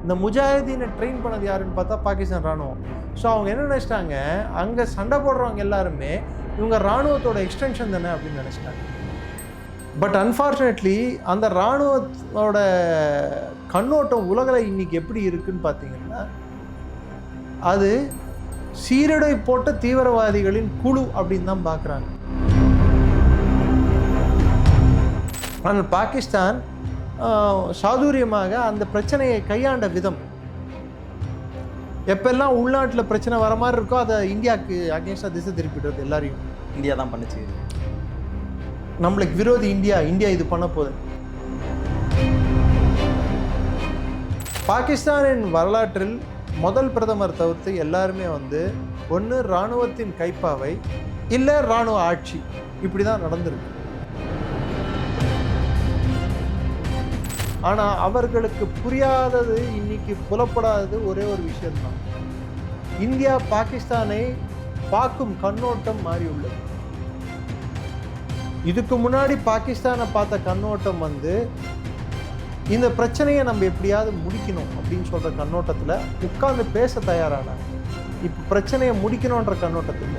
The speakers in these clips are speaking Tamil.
இந்த முஜாஹிதீனை ட்ரெயின் பண்ணது யாருன்னு பார்த்தா பாகிஸ்தான் இராணுவம். ஸோ அவங்க என்ன நினச்சிட்டாங்க, அங்கே சண்டை போடுறவங்க எல்லாருமே இவங்க இராணுவத்தோட எக்ஸ்டென்ஷன் தானே அப்படின்னு நினச்சிட்டாங்க. பட் அன்ஃபார்ச்சுனேட்லி அந்த இராணுவத்தோட கண்ணோட்டம் உலகில் இன்னைக்கு எப்படி இருக்குன்னு பார்த்தீங்கன்னா, அது சீருடை போட்ட தீவிரவாதிகளின் குழு அப்படின்னு தான் பார்க்குறாங்க. ஆனால் பாகிஸ்தான் சாதுரியமாக அந்த பிரச்சனையை கையாண்ட விதம், எப்பெல்லாம் உள்நாட்டில் பிரச்சனை வர மாதிரி இருக்கோ அதை இந்தியாவுக்கு அகேன்ஸ்டாக திசை திருப்பிடுறது எல்லாரையும் இந்தியா தான் பண்ணுச்சு. நம்மளுக்கு விரோதி இந்தியா இது பண்ண போகுது. பாகிஸ்தானின் வரலாற்றில் முதல் பிரதமர் தவிர்த்து எல்லாருமே ஒன்று இராணுவத்தின் கைப்பாவை இல்லை இராணுவ ஆட்சி, இப்படி தான் நடந்திருக்கு. ஆனால் அவர்களுக்கு புரியாதது, இன்னைக்கு புலப்படாதது ஒரே ஒரு விஷயம்தான். இந்தியா பாகிஸ்தானை பார்க்கும் கண்ணோட்டம் மாறியுள்ளது. இதுக்கு முன்னாடி பாகிஸ்தானை பார்த்த கண்ணோட்டம் இந்த பிரச்சனையை நம்ம எப்படியாவது முடிக்கணும் அப்படின்னு சொல்கிற கண்ணோட்டத்தில் உட்கார்ந்து பேச தயாரானாங்க. இப்போ பிரச்சனையை முடிக்கணுன்ற கண்ணோட்டத்தில்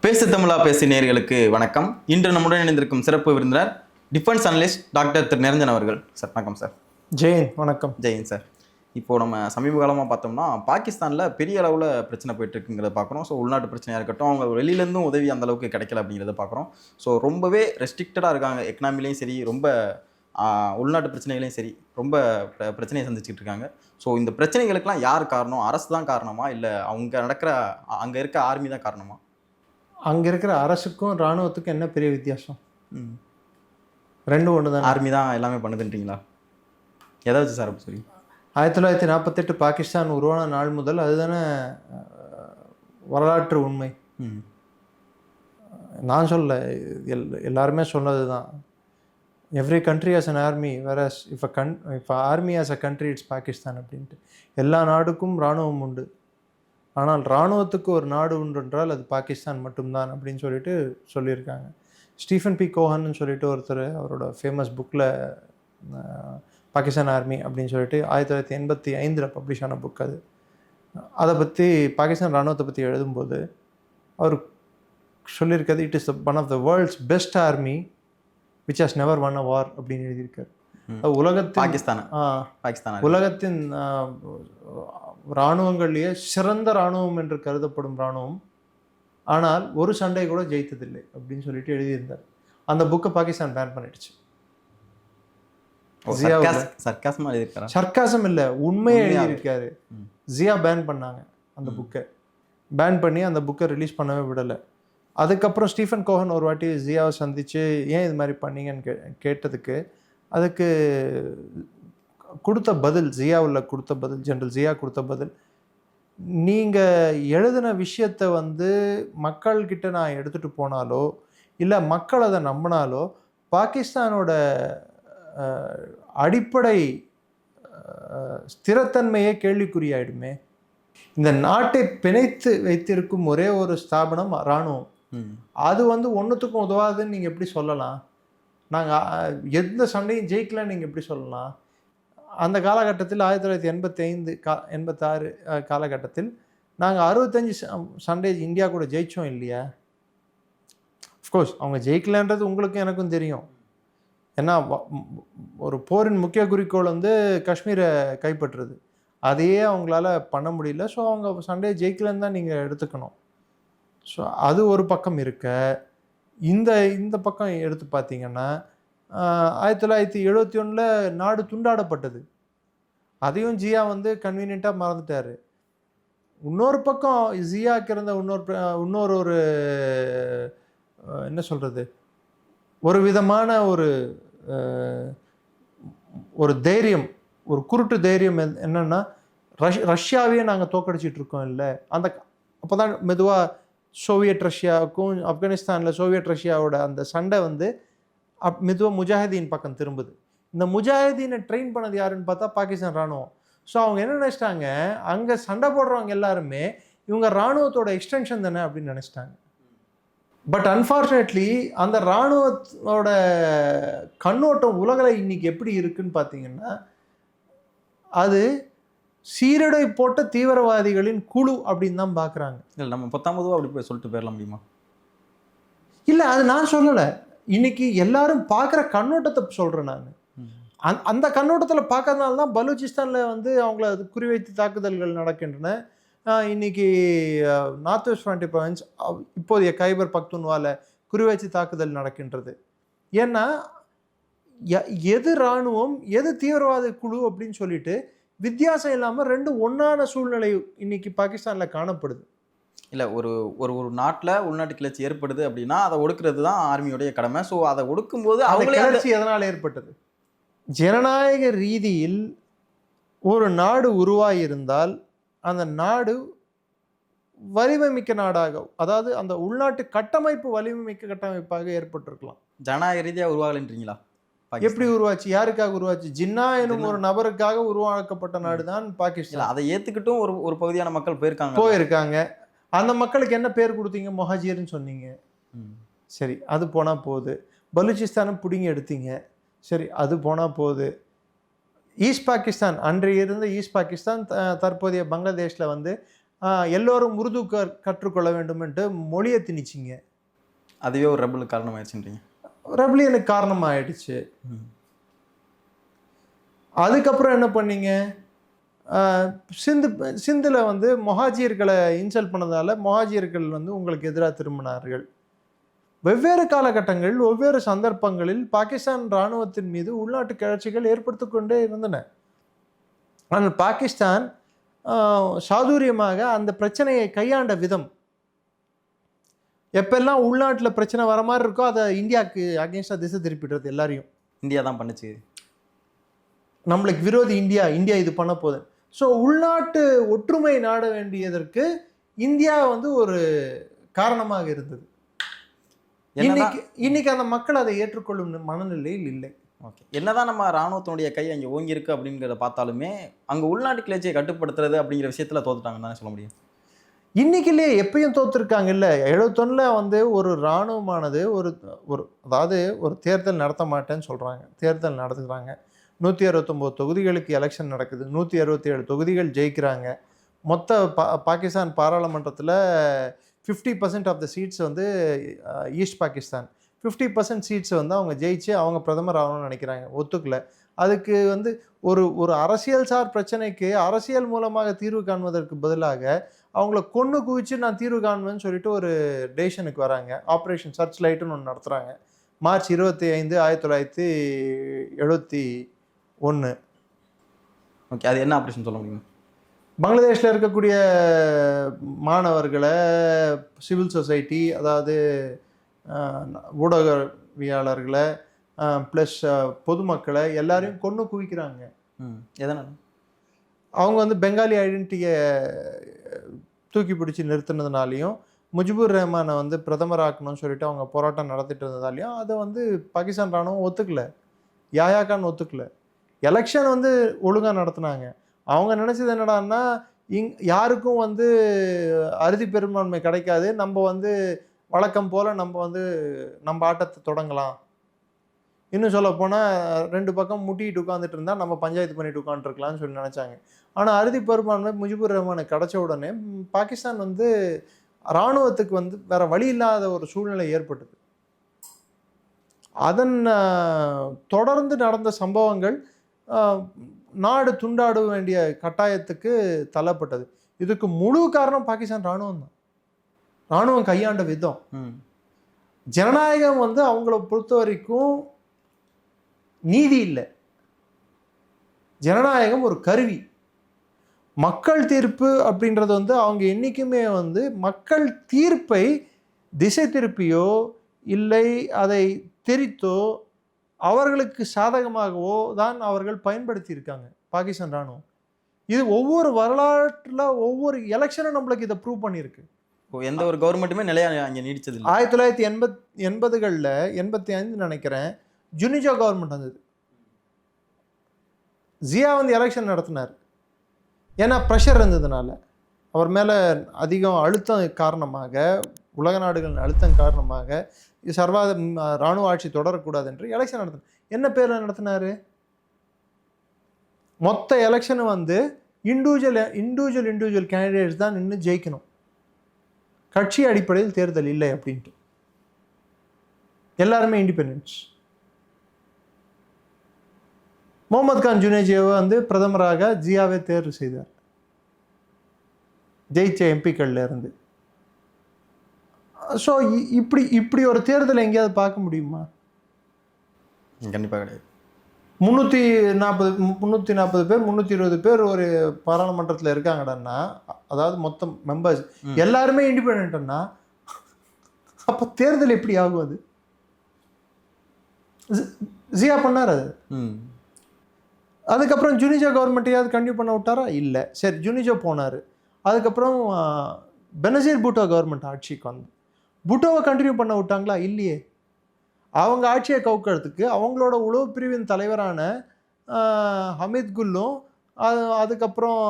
பேசு தமிழா பேசு நேயர்களுக்கு வணக்கம். இன்று நம்முடன் இணைந்திருக்கும் சிறப்பு விருந்தினர் டிஃபென்ஸ் அனலிஸ்ட் டாக்டர் திரு நிரஞ்சன் அவர்கள். சார் வணக்கம். சார் ஜெயின் வணக்கம். ஜெயின் சார், இப்போது நம்ம சமீப காலமாக பார்த்தோம்னா பாகிஸ்தானில் பெரிய அளவில் பிரச்சனை போயிட்டுருக்குங்கிறத பார்க்குறோம். ஸோ உள்நாட்டு பிரச்சனையாக இருக்கட்டும், அவங்க வெளியிலேருந்தும் உதவி அந்த அளவுக்கு கிடைக்கல அப்படிங்கிறத பார்க்குறோம். ஸோ ரொம்பவே ரெஸ்ட்ரிக்டடாக இருக்காங்க. எக்கனாமிலையும் சரி, ரொம்ப உள்நாட்டு பிரச்சனைகளையும் சரி, ரொம்ப பிரச்சனையை சந்திச்சுட்டு இருக்காங்க. ஸோ இந்த பிரச்சனைகளுக்கெல்லாம் யார் காரணம்? அரசு தான் காரணமா, இல்லை அங்கே இருக்க ஆர்மி தான் காரணமா? அங்கே இருக்கிற அரசுக்கும் இராணுவத்துக்கும் என்ன பெரிய வித்தியாசம்? ரெண்டும் ஒன்று தான். ஆர்மி தான் எல்லாமே பண்ணுதுன்றீங்களா? ஏதாச்சும் சார் அப்படி சொல்லி 1948 பாகிஸ்தான் உருவான நாள் முதல் அதுதானே வரலாற்று உண்மை. நான் சொல்ல, எல்லாருமே சொன்னது தான். Every country has an army, whereas if army has a country it's Pakistan அப்படின்ட்டு. எல்லா நாடுக்கும் இராணுவம் உண்டு, ஆனால் இராணுவத்துக்கு ஒரு நாடு உண்டு என்றால் அது பாகிஸ்தான் மட்டும்தான் அப்படின்னு சொல்லியிருக்காங்க. ஸ்டீஃபன் பி கோஹன்னு சொல்லிட்டு ஒருத்தர், அவரோட ஃபேமஸ் புக்கில் பாகிஸ்தான் ஆர்மி அப்படின்னு 1985 பப்ளிஷ் ஆன புக் அது. அதை பற்றி பாகிஸ்தான் இராணுவத்தை பற்றி எழுதும்போது அவர் சொல்லியிருக்காது, it is one of the world's best army which has never won a war அப்படின்னு எழுதியிருக்காரு. உலகத்தின் இராணுவங்கள்லேயே சிறந்த இராணுவம் என்று கருதப்படும் இராணுவம், ஆனால் ஒரு சண்டை கூட ஜெயித்ததில்லை அப்படின்னு சொல்லிட்டு எழுதியிருந்தார். அந்த புக்கை பாகிஸ்தான் பேன் பண்ணிடுச்சு. சர்க்காசம் இல்லை, உண்மையை எழுதியிருக்காரு. ஜியா பேன் பண்ணாங்க அந்த புக்கை. பேன் பண்ணி அந்த புக்கை ரிலீஸ் பண்ணவே விடலை. அதுக்கப்புறம் ஸ்டீஃபன் கோஹன் ஒரு வாட்டி ஜியாவை சந்தித்து ஏன் இது மாதிரி பண்ணீங்கன்னு கேட்டதுக்கு அதுக்கு கொடுத்த பதில், ஜெனரல் ஜியா கொடுத்த பதில், நீங்கள் எழுதின விஷயத்தை மக்கள்கிட்ட நான் எடுத்துகிட்டு போனாலோ இல்லை மக்கள் அதை நம்பினாலோ பாகிஸ்தானோட அடிப்படை ஸ்திரத்தன்மையே கேள்விக்குறியாயிடுமே. இந்த நாட்டை பிணைத்து வைத்திருக்கும் ஒரே ஒரு ஸ்தாபனம் இராணுவம். அது ஒன்றுத்துக்கும் உதவாதுன்னு நீங்கள் எப்படி சொல்லலாம்? நாங்கள் எந்த சண்டையும் ஜெயிக்கலன்னு நீங்கள் எப்படி சொல்லலாம்? அந்த காலகட்டத்தில் 1985-86 காலகட்டத்தில் நாங்கள் 65 சண்டே இந்தியா கூட ஜெயித்தோம் இல்லையா? அஃப்கோர்ஸ் அவங்க ஜெயிக்கலன்றது உங்களுக்கும் எனக்கும் தெரியும். ஏன்னா ஒரு போரின் முக்கிய குறிக்கோள் காஷ்மீரை கைப்பற்றுறது. அதையே அவங்களால பண்ண முடியல. ஸோ அவங்க சண்டே ஜெயிக்கலன்னு தான் நீங்கள் எடுத்துக்கணும். ஸோ அது ஒரு பக்கம் இருக்க, இந்த பக்கம் எடுத்து பார்த்தீங்கன்னா 1971 நாடு துண்டாடப்பட்டது. அதையும் ஜியா கன்வீனியண்ட்டாக மறந்துட்டார். இன்னொரு பக்கம் ஜியாவுக்கு இருந்த இன்னொரு என்ன சொல்கிறது, ஒரு விதமான ஒரு தைரியம், ஒரு குருட்டு தைரியம் என்னென்னா, ரஷ்யாவையே நாங்கள் தோக்கடிச்சிட்ருக்கோம் இல்லை. அப்போ தான் மெதுவாக சோவியட் ரஷ்யாவுக்கும் ஆப்கானிஸ்தானில் சோவியட் ரஷ்யாவோட அந்த சண்டை மெதுவாக முஜாஹிதீன் பக்கம் திரும்புது. இந்த முஜாஹிதீனை ட்ரெயின் பண்ணது யாருன்னு பார்த்தா பாகிஸ்தான் ராணுவம். ஸோ அவங்க என்ன நினச்சிட்டாங்க, அங்கே சண்டை போடுறவங்க எல்லாருமே இவங்க ராணுவத்தோட எக்ஸ்டென்ஷன் தானே அப்படின்னு நினச்சிட்டாங்க. பட் அன்ஃபார்ச்சுனேட்லி அந்த ராணுவத்தோட கண்ணோட்டம் உலகில் இன்னைக்கு எப்படி இருக்குன்னு பார்த்தீங்கன்னா, அது சீருடை போட்ட தீவிரவாதிகளின் குழு அப்படின்னு தான் பார்க்குறாங்க. இல்லை நம்ம 19 அப்படி போய் சொல்லிட்டு போயிடலாம் முடியுமா? இல்லை, அது நான் சொல்லலை. இன்னைக்கு எல்லாரும் பார்க்குற கண்ணோட்டத்தை சொல்கிறேன் நான். அந்த கண்ணோட்டத்தில் பார்க்கறதுனால தான் பலூச்சிஸ்தானில் வந்து அவங்கள குறிவைத்து தாக்குதல்கள் நடக்கின்றன. இன்னைக்கு நார்த் வெஸ்ட் ஃப்ரண்ட் ப்ராவின்ஸ், இப்போதைய கைபர் பக்துன்வால குறிவைத்து தாக்குதல் நடக்கின்றது. ஏன்னா எது இராணுவம் எது தீவிரவாத குழு அப்படின்னு சொல்லிட்டு வித்தியாசம் இல்லாமல் ரெண்டும் ஒன்றான சூழ்நிலை இன்னைக்கு பாகிஸ்தானில் காணப்படுது. இல்லை, ஒரு ஒரு ஒரு நாட்டில் உள்நாட்டு கிளர்ச்சி ஏற்படுது அப்படின்னா அதை ஒடுக்குறது தான் ஆர்மியோடைய கடமை. ஸோ அதை ஒடுக்கும்போது அவங்க கிளர்ச்சி எதனால் ஏற்பட்டது? ஜனநாயக ரீதியில் ஒரு நாடு உருவாகியிருந்தால் அந்த நாடு வலிமைமிக்க நாடாக, அதாவது அந்த உள்நாட்டு கட்டமைப்பு வலிமைமிக்க கட்டமைப்பாக ஏற்பட்டிருக்கலாம். ஜனநாயக ரீதியாக உருவாகலைன்றீங்களா? எப்படி உருவாச்சு? யாருக்காக உருவாச்சு? ஜின்னா எனும் ஒரு நபருக்காக உருவாக்கப்பட்ட நாடு தான் பாகிஸ்தான். அதை ஏற்றுக்கிட்டும் ஒரு பகுதியான மக்கள் போயிருக்காங்க. அந்த மக்களுக்கு என்ன பேர் கொடுத்தீங்க? மொஹாஜிர்னு சொன்னீங்க. சரி, அது போனால் போகுது. பலூச்சிஸ்தானை பிடிங்கி எடுத்தீங்க. சரி, அது போனால் போகுது. ஈஸ்ட் பாகிஸ்தான், அன்றைய இருந்த ஈஸ்ட் பாகிஸ்தான் தற்போதைய பங்களாதேஷில் வந்து எல்லோரும் உருது கற்றுக்கொள்ள வேண்டும் என்று மொழியை திணிச்சிங்க. அதுவே ஒரு ரெபலுக்கு காரணமாயிடுச்சுன்றீங்க? ரெபலியனுக்கு காரணமாயிடுச்சு. அதுக்கப்புறம் என்ன பண்ணீங்க? சிந்தில் வந்து மொஹாஜியர்களை இன்சல்ட் பண்ணதால் மொஹாஜியர்கள் வந்து உங்களுக்கு எதிராக திரும்பினார்கள். வெவ்வேறு காலகட்டங்களில் வெவ்வேறு சந்தர்ப்பங்களில் பாகிஸ்தான் இராணுவத்தின் மீது உள்நாட்டு கிளர்ச்சிகள் ஏற்படுத்தி கொண்டே இருந்தன. ஆனால் பாகிஸ்தான் சாதுரியமாக அந்த பிரச்சனையை கையாண்ட விதம், எப்பெல்லாம் உள்நாட்டில் பிரச்சனை வர மாதிரி இருக்கோ அதை இந்தியாவுக்கு அகேன்ஸ்டாக திசை திருப்பிடுறது. எல்லாரையும் இந்தியா தான் பண்ணுச்சு. நம்மளுக்கு விரோதி இந்தியா இது பண்ண போகுது. ஸோ உள்நாட்டு ஒற்றுமை நாட வேண்டியதற்கு இந்தியா வந்து ஒரு காரணமாக இருந்தது. இன்னைக்கு அந்த மக்கள் அதை ஏற்றுக்கொள்ளும் மனநிலையில் இல்லை. ஓகே, என்னதான் நம்ம ராணுவத்தினுடைய கை அங்கே ஓங்கி இருக்கு அப்படிங்கிறத பார்த்தாலுமே அங்கே உள்நாட்டு கிளர்ச்சியை கட்டுப்படுத்துறது அப்படிங்கிற விஷயத்தில் தோத்துட்டாங்கன்னு தான் சொல்ல முடியும். இன்னைக்குலேயே எப்பயும் தோத்துருக்காங்க. இல்லை, 71 வந்து ஒரு இராணுவமானது அதாவது ஒரு தேர்தல் நடத்த மாட்டேன்னு சொல்கிறாங்க. தேர்தல் நடத்துகிறாங்க. 169 தொகுதிகளுக்கு எலெக்ஷன் நடக்குது. 167 தொகுதிகள் ஜெயிக்கிறாங்க. மொத்த பாகிஸ்தான் பாராளுமன்றத்தில் 50% ஆஃப் த சீட்ஸ் வந்து ஈஸ்ட் பாகிஸ்தான், 50% சீட்ஸ் வந்து அவங்க ஜெயிச்சு அவங்க பிரதமர் ஆகணும்னு நினைக்கிறாங்க. ஒத்துக்கல. அதுக்கு வந்து ஒரு அரசியல் சார் பிரச்சனைக்கு அரசியல் மூலமாக தீர்வு காண்பதற்கு பதிலாக அவங்கள கொன்று குவிச்சு நான் தீர்வு காண்பேன்னு சொல்லிட்டு ஒரு டேஷனுக்கு வராங்க. ஆப்ரேஷன் சர்ச் லைட்டுன்னு ஒன்று நடத்துகிறாங்க. மார்ச் 25, 1971. ஓகே, அது என்ன ஆப்ரேஷன் சொல்ல முடியும்? பங்களாதேஷில் இருக்கக்கூடிய மாணவர்களை, சிவில் சொசைட்டி, அதாவது ஊடகவியாளர்களை ப்ளஸ் பொதுமக்களை எல்லாரையும் கொன்று குவிக்கிறாங்க. எதனால்? அவங்க வந்து பெங்காலி ஐடென்டிட்டியை தூக்கி பிடிச்சி நிறுத்தினதுனாலையும் முஜிபுர் ரஹ்மானை வந்து பிரதமராக்கணும்னு சொல்லிட்டு அவங்க போராட்டம் நடத்திட்டு இருந்ததாலையும் அதை வந்து பாகிஸ்தான் ராணுவம் ஒத்துக்கல. யாயா கான் ஒத்துக்கல. எலெக்ஷன் வந்து ஒழுங்காக நடத்தினாங்க. அவங்க நினச்சது என்னடான்னா, யாருக்கும் வந்து அறுதி பெரும்பான்மை கிடைக்காது, நம்ம வந்து வழக்கம் போல் நம்ம ஆட்டத்தை தொடங்கலாம். இன்னும் சொல்ல போனால் 2 பக்கம் முட்டிட்டு உட்காந்துட்டு இருந்தால் நம்ம பஞ்சாயத்து பண்ணிட்டு உட்காந்துருக்கலாம்னு சொல்லி நினச்சாங்க. ஆனால் அறுதி பெரும்பான்மை முஜிபுர் ரஹ்மானுக்கு கிடைச்ச உடனே பாகிஸ்தான் வந்து இராணுவத்துக்கு வந்து வேற வழி இல்லாத ஒரு சூழ்நிலை ஏற்பட்டது. அதன் தொடர்ந்து நடந்த சம்பவங்கள் நாடு துண்டாட வேண்டிய கட்டாயத்துக்கு தள்ளப்பட்டது. இதுக்கு முழு காரணம் பாகிஸ்தான் ராணுவம் தான். ராணுவம் கையாண்ட விதம். ஜனநாயகம் வந்து அவங்கள பொறுத்த வரைக்கும் நீதி இல்லை. ஜனநாயகம் ஒரு கருவி. மக்கள் தீர்ப்பு அப்படின்றது வந்து அவங்க என்றைக்குமே வந்து மக்கள் தீர்ப்பை திசை திருப்பியோ இல்லை அதை திரித்தோ அவர்களுக்கு சாதகமாகவோ தான் அவர்கள் பயன்படுத்தி இருக்காங்க பாகிஸ்தான் ராணுவம். இது ஒவ்வொரு வரலாற்றில் ஒவ்வொரு எலெக்ஷனும் நம்மளுக்கு இதை ப்ரூவ் பண்ணியிருக்கு. எந்த ஒரு கவர்மெண்ட்டுமே நிலையாக அங்கே நீடிச்சது. 1980களில் 85 நினைக்கிறேன், ஜுனிஜா கவர்மெண்ட் வந்தது. ஜியா வந்து எலெக்ஷன் நடத்தினார். ஏன்னா ப்ரெஷர் இருந்ததுனால, அவர் மேலே அதிகம் அழுத்தம் காரணமாக, உலக நாடுகளின் அழுத்தம் காரணமாக இராணுவ ஆட்சி தொடரக்கூடாது என்று எலெக்ஷன் நடத்தினார். என்ன பேரில் நடத்தினார்? மொத்த எலெக்ஷன் வந்து இண்டிவிஜுவல் கேண்டிடேட்ஸ் தான் நின்று ஜெயிக்கணும், கட்சி அடிப்படையில் தேர்தல் இல்லை அப்படின்ட்டு. எல்லாருமே இண்டிபெண்டன்ஸ். முகமது கான் ஜுனேஜியாவை வந்து பிரதமராக ஜியாவே தேர்வு செய்தார், ஜெயிச்ச எம்பிக்கள்ல இருந்து. ஸோ இப்படி ஒரு தேர்தல் எங்கேயாவது பார்க்க முடியுமா? கண்டிப்பாக கிடையாது. 340 பேர் 320 பேர் ஒரு பாராளுமன்றத்தில் இருக்காங்கடான்னா, அதாவது மொத்தம் மெம்பர்ஸ் எல்லாருமே இண்டிபெண்டன்ட்னா, அப்போ தேர்தல் எப்படி ஆகும்? அது ஜியா பண்ணார். அது அதுக்கப்புறம் ஜுனிஜோ கவர்மெண்ட்டையாவது கண்டினியூ பண்ண விட்டாரா? இல்லை. சரி, ஜுனிஜோ போனார். அதுக்கப்புறம் பெனசீர் பூட்டோ கவர்மெண்ட் ஆட்சிக்கு வந்து பூட்டோவை கண்டினியூ பண்ண விட்டாங்களா? இல்லையே. அவங்க ஆட்சியை கவுக்கிறதுக்கு அவங்களோட உளவு பிரிவின் தலைவரான ஹமீத் குல்லும் அதுக்கப்புறம்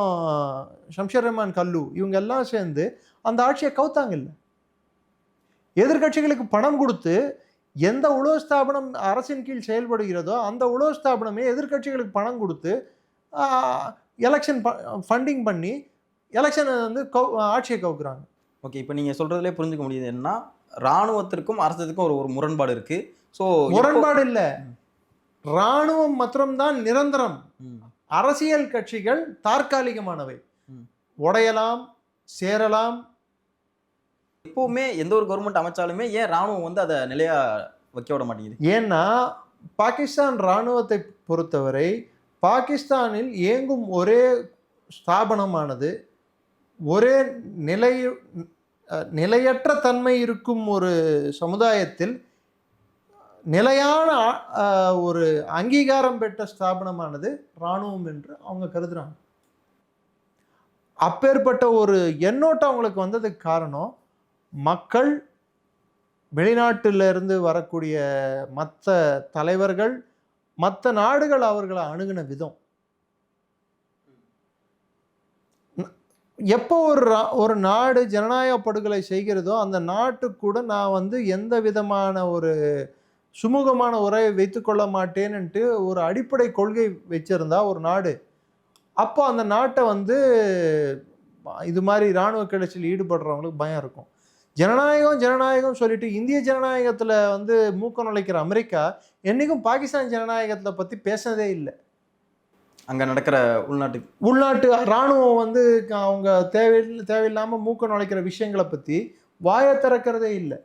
ஷம்ஷர் ரஹ்மான் கல்லு இவங்க எல்லாம் சேர்ந்து அந்த ஆட்சியை கவுத்தாங்க. இல்லை, எதிர்கட்சிகளுக்கு பணம் கொடுத்து எந்த உளவு ஸ்தாபனம் அரசின் கீழ் செயல்படுகிறதோ அந்த உளவு ஸ்தாபனமே எதிர்கட்சிகளுக்கு பணம் கொடுத்து எலெக்ஷன் ஃபண்டிங் பண்ணி எலெக்ஷனை வந்து ஆட்சியை கவுக்குறாங்க. ஓகே, இப்போ நீங்கள் சொல்கிறதுலே புரிஞ்சுக்க முடியுது என்னன்னா, இராணுவத்திற்கும் அரசுக்கும் ஒரு முரண்பாடு இருக்குது. ஸோ முரண்பாடு இல்லை, இராணுவம் மாத்திரம்தான் நிரந்தரம், அரசியல் கட்சிகள் தற்காலிகமானவை, உடையலாம், சேரலாம். எப்பவுமே எந்த ஒரு கவர்மெண்ட் அமைச்சாலுமே ஏன் இராணுவம் வந்து அதை நிலையா வைக்க விட மாட்டேங்குது? ஏன்னா பாகிஸ்தான் இராணுவத்தை பொறுத்தவரை பாகிஸ்தானில் இயங்கும் ஒரே ஸ்தாபனமானது ஒரே நிலையற்ற தன்மை இருக்கும் ஒரு சமுதாயத்தில் நிலையான ஒரு அங்கீகாரம் பெற்ற ஸ்தாபனமானது இராணுவம் என்று அவங்க கருதுறாங்க. அப்பேற்பட்ட ஒரு எண்ணோட்டம் அவங்களுக்கு வந்ததுக்கு காரணம், மக்கள், வெளிநாட்டிலிருந்து வரக்கூடிய மற்ற தலைவர்கள், மற்ற நாடுகள் அவர்களை அணுகின விதம். எப்போ ஒரு நாடு ஜனநாயக படுகொலை செய்கிறதோ அந்த நாட்டுக்கு கூட நான் வந்து எந்த விதமான ஒரு சுமூகமான உறவை வைத்துக்கொள்ள மாட்டேன்னுட்டு ஒரு அடிப்படை கொள்கை வச்சிருந்தா ஒரு நாடு, அப்போ அந்த நாட்டை வந்து இது மாதிரி இராணுவ கிளர்ச்சியில் ஈடுபடுறவங்களுக்கு பயம் இருக்கும். ஜனநாயகம் சொல்லிட்டு இந்திய ஜனநாயகத்தில் வந்து மூக்க நுழைக்கிற அமெரிக்கா என்றைக்கும் பாகிஸ்தான் ஜனநாயகத்தை பற்றி பேசினதே இல்லை. அங்கே நடக்கிற உள்நாட்டு இராணுவம் வந்து அவங்க தேவையில்லாமல் மூக்க நுழைக்கிற விஷயங்களை பற்றி வாயை திறக்கிறதே இல்லை.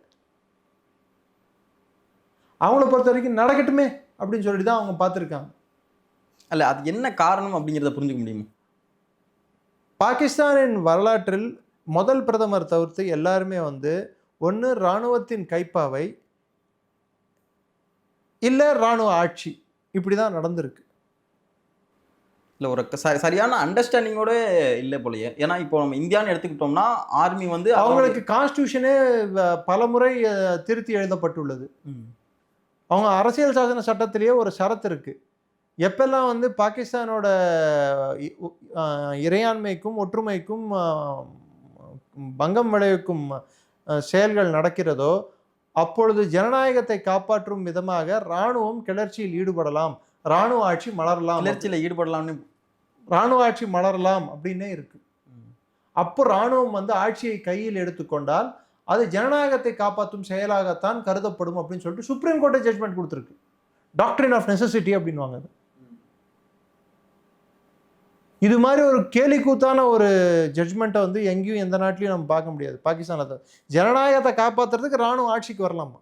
அவங்கள பொறுத்த வரைக்கும் நடக்கட்டுமே அப்படின்னு சொல்லிட்டு தான் அவங்க பார்த்துருக்காங்க. அல்ல, அது என்ன காரணம் அப்படிங்கிறத புரிஞ்சுக்க முடியுமா? பாகிஸ்தானின் வரலாற்றில் முதல் பிரதமர் தவிர்த்து எல்லாருமே வந்து ஒன்று இராணுவத்தின் கைப்பாவை இல்லை இராணுவ ஆட்சி, இப்படி தான் நடந்திருக்கு. இல்லை, ஒரு சரியான அண்டர்ஸ்டாண்டிங்கோட இல்லை போலயே. ஏன்னா இப்போ நம்ம இந்தியான்னு எடுத்துக்கிட்டோம்னா ஆர்மி வந்து அவங்களுக்கு கான்ஸ்டியூஷனே பல முறை திருத்தி எழுதப்பட்டுள்ளது. அவங்க அரசியல் சாசன சட்டத்திலேயே ஒரு ஷரத்து இருக்கு, எப்பெல்லாம் வந்து பாகிஸ்தானோட இறையாண்மைக்கும் ஒற்றுமைக்கும் பங்கம் விளைவிக்கும் செயல்கள் நடக்கிறதோ அப்பொழுது ஜனநாயகத்தை காப்பாற்றும் விதமாக இராணுவம் கிளர்ச்சியில் ஈடுபடலாம், இராணுவ ஆட்சி மலரலாம், கிளர்ச்சியில் ஈடுபடலாம்னு இராணுவ ஆட்சி மலரலாம் அப்படின்னே இருக்கு. அப்போ இராணுவம் வந்து ஆட்சியை கையில் எடுத்துக்கொண்டால் அது ஜனநாயகத்தை காப்பாற்றும் செயலாகத்தான் கருதப்படும் அப்படின்னு சொல்லிட்டு சுப்ரீம் கோர்ட்டே ஜட்மெண்ட் கொடுத்துருக்கு. டாக்ட்ரின் ஆஃப் நெசசிட்டி அப்படின்வாங்க. இது மாதிரி ஒரு கேலி கூத்தான ஒரு ஜட்மெண்ட்டை வந்து எங்கேயும் எந்த நாட்டிலையும் நம்ம பார்க்க முடியாது. பாகிஸ்தானில் ஜனநாயகத்தை காப்பாற்றுறதுக்கு இராணுவ ஆட்சிக்கு வரலாமா?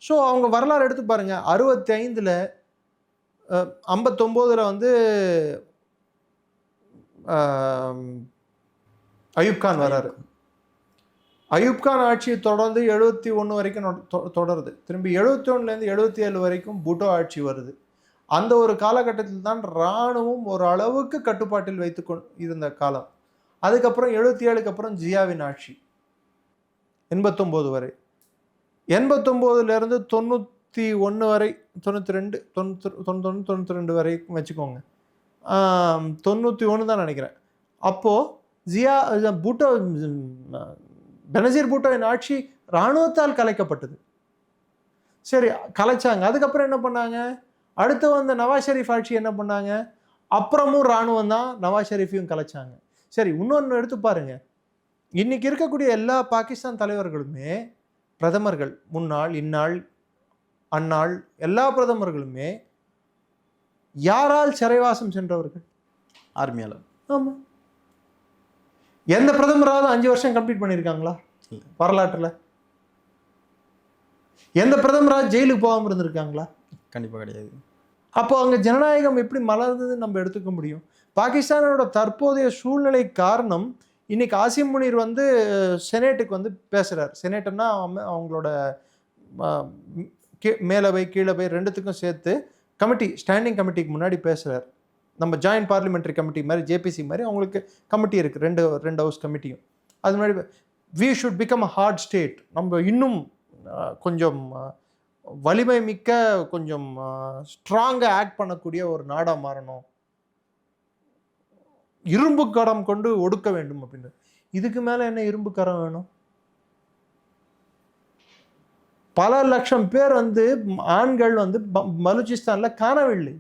ஸோ அவங்க வரலாறு எடுத்து பாருங்க. 65ல் 59ல் வந்து அயூப் கான் வர்றாரு. அயூப் கான் ஆட்சியை தொடர்ந்து 71 வரைக்கும் தொடருது. திரும்பி 71லேருந்து 77 வரைக்கும் பூட்டோ ஆட்சி வருது. அந்த ஒரு காலகட்டத்தில் தான் இராணுவம் ஒரு அளவுக்கு கட்டுப்பாட்டில் வைத்து இருந்த காலம். அதுக்கப்புறம் 77க்கு அப்புறம் ஜியாவின் ஆட்சி 89 வரை. 89லேருந்து 91 வரை 92 91 வரை வச்சுக்கோங்க. 91 தான் நினைக்கிறேன். அப்போது பூட்டோ பெனசீர் பூட்டோவின் ஆட்சி இராணுவத்தால் கலைக்கப்பட்டது. சரி, கலைச்சாங்க. அதுக்கப்புறம் என்ன பண்ணாங்க? அடுத்து வந்த நவாஸ் ஷெரீஃப் ஆட்சி என்ன பண்ணாங்க? அப்புறமும் இராணுவம் தான் நவாஸ் ஷெரீஃபையும் கலைச்சாங்க. சரி, இன்னொன்று எடுத்து பாருங்க. இன்னைக்கு இருக்கக்கூடிய எல்லா பாகிஸ்தான் தலைவர்களுமே பிரதமர்கள், முன்னாள், இந்நாள், அந்நாள் எல்லா பிரதமர்களுமே யாரால் சிறைவாசம் சென்றவர்கள்? ஆர்மியால். ஆமாம். எந்த பிரதமராவது 5 வருஷம் கம்ப்ளீட் பண்ணியிருக்காங்களா வரலாற்றில்? எந்த பிரதமராவது ஜெயிலுக்கு போகாமல் இருந்திருக்காங்களா? கண்டிப்பாக கிடையாது. அப்போ அங்கே ஜனநாயகம் எப்படி மலர்ந்ததுன்னு நம்ம எடுத்துக்க முடியும்? பாகிஸ்தானோட தற்போதைய சூழ்நிலை காரணம் இன்னைக்கு ஆசிம் முனீர் வந்து செனேட்டுக்கு வந்து பேசுகிறார். செனேட்டுன்னா அவங்களோட மேலவை கீழவை ரெண்டுத்துக்கும் சேர்த்து கமிட்டி, ஸ்டாண்டிங் கமிட்டிக்கு முன்னாடி பேசுகிறார். நம்ம ஜாயின்ட் பார்லிமெண்ட்ரி கமிட்டி மாதிரி, ஜேபிசி மாதிரி அவங்களுக்கு கமிட்டி இருக்குது, ரெண்டு ஹவுஸ் கமிட்டியும். அது முன்னாடி we should become a hard state, நம்ம இன்னும் கொஞ்சம் வலிமை மிக்க, கொஞ்சம் ஸ்ட்ராங்காக ஆக்ட் பண்ணக்கூடிய ஒரு நாடாக மாறணும், இரும்பு கரம் கொண்டு ஒடுக்க வேண்டும் அப்படின்னு. இதுக்கு மேலே என்ன இரும்பு கரம் வேணும்? பல லட்சம் பேர் வந்து ஆண்கள் வந்து பலூச்சிஸ்தானில் காணவில்லை.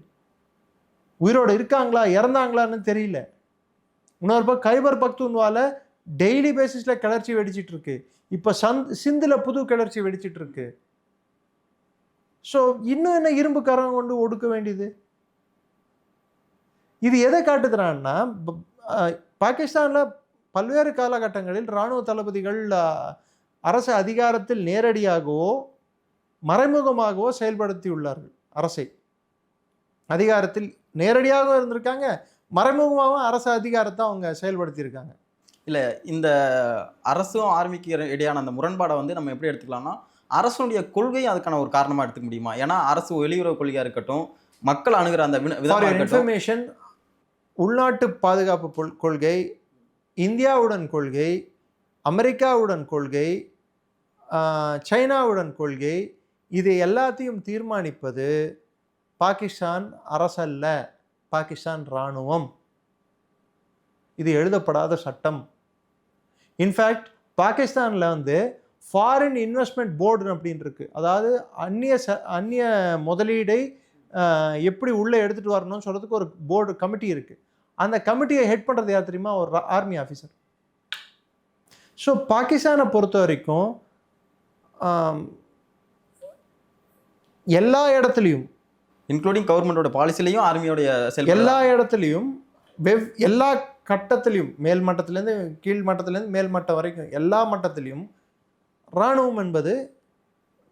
உயிரோடு இருக்காங்களா இறந்தாங்களான்னு தெரியல. இன்னொரு பக்கம் கைபர் பக்துன்வால டெய்லி பேசிஸில் கிளர்ச்சி வெடிச்சிட்டு இருக்கு. இப்போ சிந்தில் புது கிளர்ச்சி வெடிச்சிட்டு இருக்கு. ஸோ இன்னும் என்ன இரும்பு கரம் கொண்டு ஒடுக்க வேண்டியது? இது எதை காட்டுகிறான்னா, பாகிஸ்தானில் பல்வேறு காலகட்டங்களில் இராணுவ தளபதிகள் அரசு அதிகாரத்தில் நேரடியாகவோ மறைமுகமாகவோ செயல்படுத்தியுள்ளார்கள். அரசை அதிகாரத்தில் நேரடியாகவும் இருந்திருக்காங்க, மறைமுகமாகவும் அரசு அதிகாரத்தை அவங்க செயல்படுத்தியிருக்காங்க. இல்லை, இந்த அரசும் ஆர்மிக்கு இடையான அந்த முரண்பாடை வந்து நம்ம எப்படி எடுத்துக்கலாம்னா, அரசுடைய கொள்கையும் அதுக்கான ஒரு காரணமாக எடுத்துக்க முடியுமா? ஏன்னா அரசு வெளியுறவு கொள்கையாக இருக்கட்டும், மக்கள் அணுகிற அந்த இன்ஃபர்மேஷன், உள்நாட்டு பாதுகாப்பு கொள்கை, இந்தியாவுடன் கொள்கை, அமெரிக்காவுடன் கொள்கை, சைனாவுடன் கொள்கை, இது எல்லாத்தையும் தீர்மானிப்பது பாகிஸ்தான் அரசல்ல, பாகிஸ்தான் இராணுவம். இது எழுதப்படாத சட்டம். இன்ஃபேக்ட் பாகிஸ்தானில் வந்து ஃபாரின் இன்வெஸ்ட்மெண்ட் போர்டு அப்படின்னு இருக்கு. அதாவது அந்நிய முதலீடை எப்படி உள்ளே எடுத்துகிட்டு வரணும்னு சொல்கிறதுக்கு ஒரு போர்டு கமிட்டி இருக்குது. அந்த கமிட்டியை ஹெட் பண்ணுறது யார் தெரியுமா? ஒரு ஆர்மி ஆஃபீஸர். ஸோ பாகிஸ்தானை பொறுத்த வரைக்கும் எல்லா இடத்துலையும், இன்க்ளூடிங் கவர்மெண்டோட பாலிசிலையும் ஆர்மியோடைய எல்லா இடத்துலையும் எல்லா கட்டத்திலையும், மேல் மட்டத்திலேருந்து கீழ் மட்டத்திலேருந்து மேல் மட்டம் வரைக்கும் எல்லா மட்டத்திலையும் இராணுவம் என்பது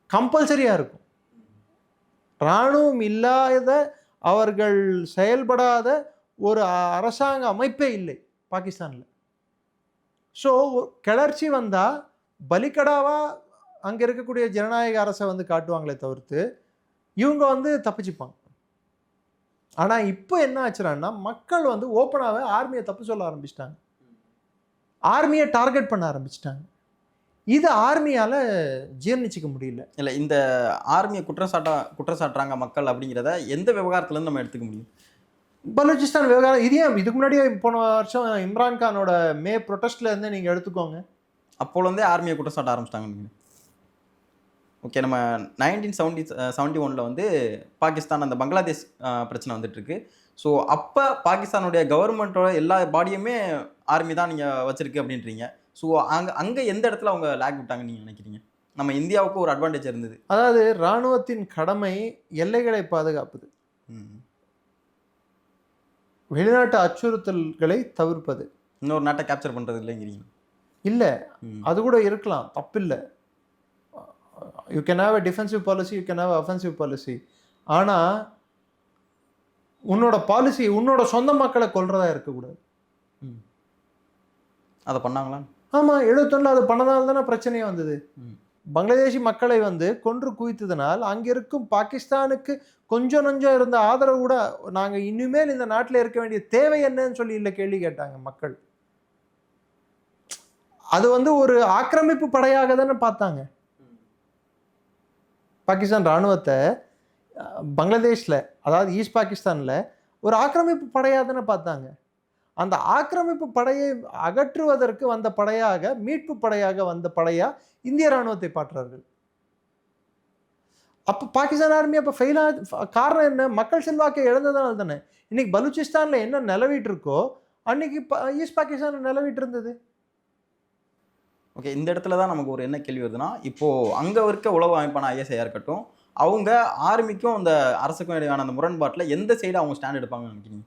கம்பல்சரியாக இருக்கும். இராணுவம் இல்லாத, அவர்கள் செயல்படாத ஒரு அரசாங்க அமைப்பே இல்லை பாகிஸ்தானில். ஸோ கிளர்ச்சி வந்தால் பலிக்கடாவாக அங்கே இருக்கக்கூடிய ஜனநாயக அரசை வந்து காட்டுவாங்களே தவிர்த்து இவங்க வந்து தப்பிச்சுப்பாங்க. ஆனால் இப்போ என்ன ஆச்சுன்னா, மக்கள் வந்து ஓப்பனாகவே ஆர்மியை தப்பு சொல்ல ஆரம்பிச்சிட்டாங்க, ஆர்மியை டார்கெட் பண்ண ஆரம்பிச்சிட்டாங்க. இது ஆர்மியால் ஜீர்ணிச்சிக்க முடியல. இல்லை, இந்த ஆர்மியை குற்றச்சாட்டுறாங்க மக்கள் அப்படிங்கிறத எந்த விவகாரத்துலேருந்து நம்ம எடுத்துக்க முடியும்? பலூச்சிஸ்தான் விவகாரம். இதுக்கு முன்னாடியே போன வருஷம் இம்ரான்கானோட மே ப்ரொட்டஸ்ட்ல இருந்து நீங்கள் எடுத்துக்கோங்க. அப்போலேருந்தே ஆர்மியை குற்றச்சாட்ட ஆரம்பிச்சிட்டாங்க. ஓகே, நம்ம 1971 வந்து பாகிஸ்தான் அந்த பங்களாதேஷ் பிரச்சனை வந்துட்டுருக்கு. ஸோ அப்போ பாகிஸ்தானுடைய கவர்மெண்ட்டோட எல்லா பாடியுமே ஆர்மி தான் நீங்கள் வச்சுருக்கு அப்படின்றீங்க. ஸோ அங்கே எந்த இடத்துல அவங்க லேக் விட்டாங்கன்னு நீங்கள் நினைக்கிறீங்க? நம்ம இந்தியாவுக்கு ஒரு அட்வான்டேஜ் இருந்தது. அதாவது இராணுவத்தின் கடமை எல்லைகளை பாதுகாப்பது, வெளிநாட்டு அச்சுறுத்தல்களை தவிர்ப்பது, இன்னொரு நாட்டை கேப்சர் பண்ணுறது இல்லைங்கிறீங்க? இல்லை, அது கூட இருக்கலாம், தப்பில்லை. You can have a defensive policy, you can have offensive policy. ஆனால் உன்னோட பாலிசி உன்னோட சொந்த மக்களை கொல்றதா இருக்கக்கூடாது. அதை பண்ணாங்களா? ஆமாம், 71 அது பண்ணதால் தானே பிரச்சனையே வந்தது. பங்களாதேஷி மக்களை வந்து கொன்று குவித்ததுனால் அங்கே இருக்கும் பாகிஸ்தானுக்கு கொஞ்சம் நஞ்சம் இருந்த ஆதரவு கூட, நாங்கள் இனிமேல் இந்த நாட்டில் இருக்க வேண்டிய தேவை என்னன்னு சொல்லி இல்லை கேள்வி கேட்டாங்க மக்கள். அது வந்து ஒரு ஆக்கிரமிப்பு படையாக தானே பார்த்தாங்க. பாகிஸ்தான் இராணுவத்தை பங்களாதேஷில், அதாவது ஈஸ்ட் பாகிஸ்தானில் ஒரு ஆக்கிரமிப்பு படையாக தானே பார்த்தாங்க. அந்த ஆக்கிரமிப்பு படையை அகற்றுவதற்கு வந்த படையாக, மீட்பு படையாக வந்த படையாக இந்திய இராணுவத்தை பார்க்கிறார்கள். அப்போ பாகிஸ்தான் ஆர்மி அப்போ காரணம் என்ன? மக்கள் செல்வாக்கை இழந்ததுனால தானே. இன்னைக்கு பலூச்சிஸ்தானில் என்ன நிலவிட்டு இருக்கோ அன்னைக்கு ஈஸ்ட் பாகிஸ்தான் நிலவிட்டு இருந்தது. ஓகே, இந்த இடத்துல தான் நமக்கு ஒரு என்ன கேள்வி வருதுன்னா, இப்போது அங்கே இருக்க உளவு அமைப்பான ஐஎஸ்ஐயாக இருக்கட்டும், அவங்க ஆர்மிக்கும் அந்த அரசுக்கும் இடையான அந்த முரண்பாட்டில் எந்த சைடு அவங்க ஸ்டாண்ட் எடுப்பாங்கன்னு நினைக்கிறீங்க?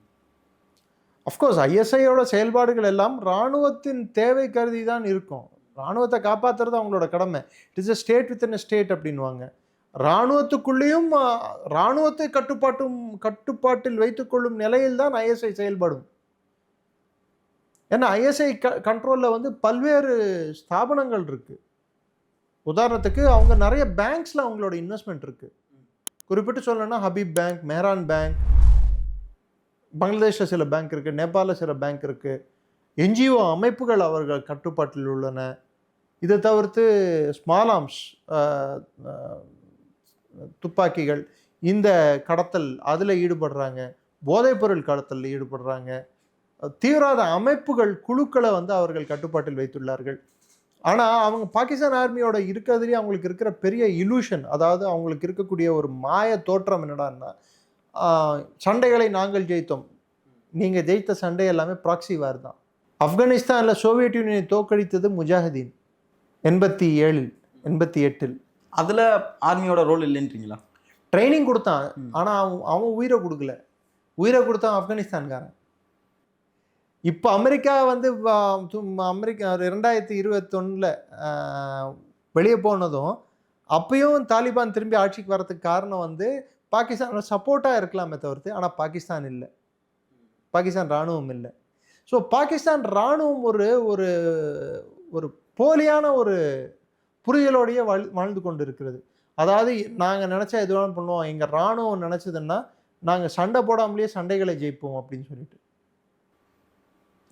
அஃப்கோர்ஸ் ஐஎஸ்ஐயோட செயல்பாடுகள் எல்லாம் இராணுவத்தின் தேவை கருதி தான் இருக்கும். இராணுவத்தை காப்பாற்றுறது அவங்களோட கடமை. It is a state with in state அப்படின்வாங்க. இராணுவத்துக்குள்ளேயும் இராணுவத்தை கட்டுப்பாட்டில் வைத்துக்கொள்ளும் நிலையில் தான் ஐஎஸ்ஐ செயல்படும். ஏன்னா ஐஎஸ்ஐ கண்ட்ரோலில் வந்து பல்வேறு ஸ்தாபனங்கள் இருக்குது. உதாரணத்துக்கு அவங்க நிறைய பேங்க்ஸில் அவங்களோட இன்வெஸ்ட்மெண்ட் இருக்குது. குறிப்பிட்டு சொல்லணும்னா ஹபீப் பேங்க், மெஹரான் பேங்க், பங்களாதேஷில் சில பேங்க் இருக்குது, நேபாளில் சில பேங்க் இருக்குது. என்ஜிஓ அமைப்புகள் அவர்கள் கட்டுப்பாட்டில் உள்ளன. இதை தவிர்த்து ஸ்மால் ஆர்ம்ஸ், துப்பாக்கிகள், இந்த கடத்தல் அதில் ஈடுபடுறாங்க. போதைப்பொருள் கடத்தலில் ஈடுபடுறாங்க. தீவிரவாத அமைப்புகள், குழுக்களை வந்து அவர்கள் கட்டுப்பாட்டில் வைத்துள்ளார்கள். ஆனால் அவங்க பாகிஸ்தான் ஆர்மியோட இருக்கிறதுலேயே அவங்களுக்கு இருக்கிற பெரிய இலூஷன், அதாவது அவங்களுக்கு இருக்கக்கூடிய ஒரு மாய தோற்றம் என்னடான்னா, சண்டைகளை நாங்கள் ஜெயித்தோம், நீங்கள் ஜெயித்த சண்டை எல்லாமே ப்ராக்சி வார் தான். ஆப்கானிஸ்தானில் சோவியத் யூனியனை தோற்கடித்தது முஜாஹிதீன் 87, 88. அதில் ஆர்மியோட ரோல் இல்லைன்றீங்களா? ட்ரைனிங் கொடுத்தான், ஆனால் அவன் உயிரை கொடுக்கல. உயிரை கொடுத்தான் ஆப்கானிஸ்தான்காரன். இப்போ அமெரிக்கா வந்து அமெரிக்கா 2021 வெளியே போனதும் அப்பயும் தாலிபான் திரும்பி ஆட்சிக்கு வரதுக்கு காரணம் வந்து பாகிஸ்தான் சப்போர்ட்டாக இருக்கலாமே தவிர்த்து, ஆனால் பாகிஸ்தான் இல்லை, பாகிஸ்தான் இராணுவம் இல்லை. ஸோ பாகிஸ்தான் இராணுவம் ஒரு ஒரு ஒரு போலியான ஒரு புரிதலோடையே வாழ்ந்து கொண்டு இருக்கிறது. அதாவது நாங்கள் நினச்சா எது வேணாலும் பண்ணுவோம், எங்கள் இராணுவம் நினச்சதுன்னா நாங்கள் சண்டை போடாமலேயே சண்டைகளை ஜெயிப்போம் அப்படின்னு சொல்லிட்டு.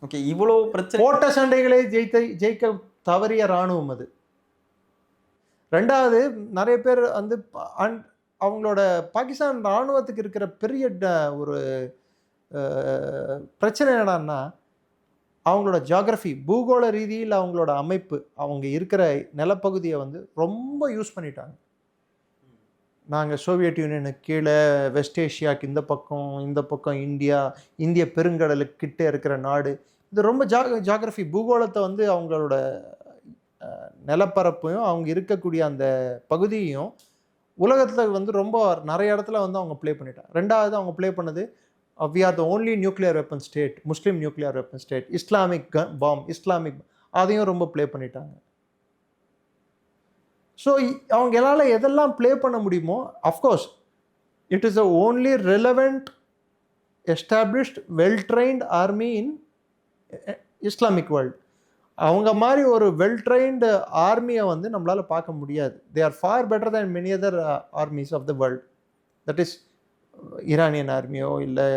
ஓகே, இவ்வளோ பிரச்சனை, போட்ட சண்டைகளை ஜெயிக்க தவறிய இராணுவம் அது. ரெண்டாவது, நிறைய பேர் வந்து அவங்களோட பாகிஸ்தான் இராணுவத்துக்கு இருக்கிற பெரிய ஒரு பிரச்சனை என்னடான்னா, அவங்களோட ஜியாகிரஃபி, பூகோள ரீதியில் அவங்களோட அமைப்பு, அவங்க இருக்கிற நிலப்பகுதியை வந்து ரொம்ப யூஸ் பண்ணிட்டாங்க. நாங்கள் சோவியத் யூனியனுக்கு கீழே வெஸ்ட் ஏஷியாவுக்கு இந்த பக்கம் இந்திய பெருங்கடலுக்கு கிட்டே இருக்கிற நாடு. இது ரொம்ப ஜியாகிரஃபி, பூகோளத்தை வந்து அவங்களோட நிலப்பரப்பையும் அவங்க இருக்கக்கூடிய அந்த பகுதியையும் உலகத்தில் வந்து ரொம்ப நிறைய இடத்துல வந்து அவங்க ப்ளே பண்ணிட்டாங்க. ரெண்டாவது அவங்க ப்ளே பண்ணது, we are the only nuclear weapon state, Muslim nuclear weapon state, Islamic அதையும் ரொம்ப ப்ளே பண்ணிட்டாங்க. ஸோ அவங்களால் எதெல்லாம் ப்ளே பண்ண முடியுமோ, of course it is the only relevant established well drained army in Islamic world. அவங்க மாதிரி ஒரு வெல் ட்ரைன்டு ஆர்மியை வந்து நம்மளால் பார்க்க முடியாது. They are far better than many other armies of the world. That is Iranian ஆர்மியோ இல்லை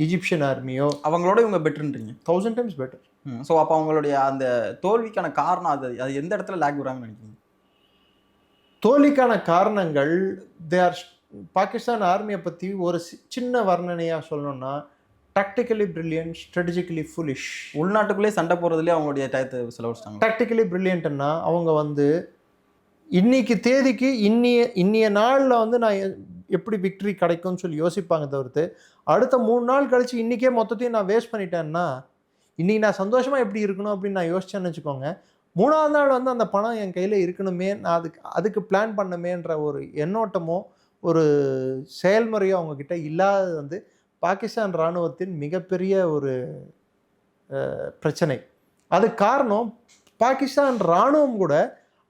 ஈஜிப்சியன் ஆர்மியோ, அவங்களோட இவங்க பெட்டர்ன்றீங்க? 1000 times பெட்டர். ஸோ அப்போ அவங்களுடைய அந்த தோல்விக்கான காரணம் அது எந்த இடத்துல லேக் வராங்கன்னு நினைக்கிறீங்க? தோல்விக்கான காரணங்கள், தே ஆர் பாகிஸ்தான் ஆர்மியை பற்றி ஒரு சின்ன வர்ணனையாக சொல்லணும்னா, டாக்டிக்கலி பிரில்லியன்ட், ஸ்ட்ராட்டஜிக்கலி ஃபுலிஷ். உள்நாட்டுக்குள்ளே சண்டை போகிறதுலேயே அவங்களுடைய டயத்தை செலவழிச்சிட்டாங்க. டாக்டிக்கலி பிரில்லியன்ட்னா, அவங்க வந்து இன்னைக்கு தேதிக்கு இன்னிய நாளில் வந்து நான் எப்படி விக்ட்ரி கிடைக்கும்னு சொல்லி யோசிப்பாங்க தவிர்த்து, அடுத்த 3 நாள் கழித்து இன்றைக்கே மொத்தத்தையும் நான் வேஸ்ட் பண்ணிட்டேன்னா, இன்றைக்கி நான் சந்தோஷமாக எப்படி இருக்கணும் அப்படின்னு நான் யோசிச்சேன்னு வச்சுக்கோங்க, 3ஆவது நாள் வந்து அந்த பணம் என் கையில் இருக்கணுமே, நான் அதுக்கு பிளான் பண்ணமேன்ற ஒரு எண்ணோட்டமோ ஒரு செயல்முறையோ அவங்கக்கிட்ட இல்லாதது வந்து பாகிஸ்தான் இராணுவத்தின் மிகப்பெரிய ஒரு பிரச்சனை. அது காரணம், பாகிஸ்தான் இராணுவம் கூட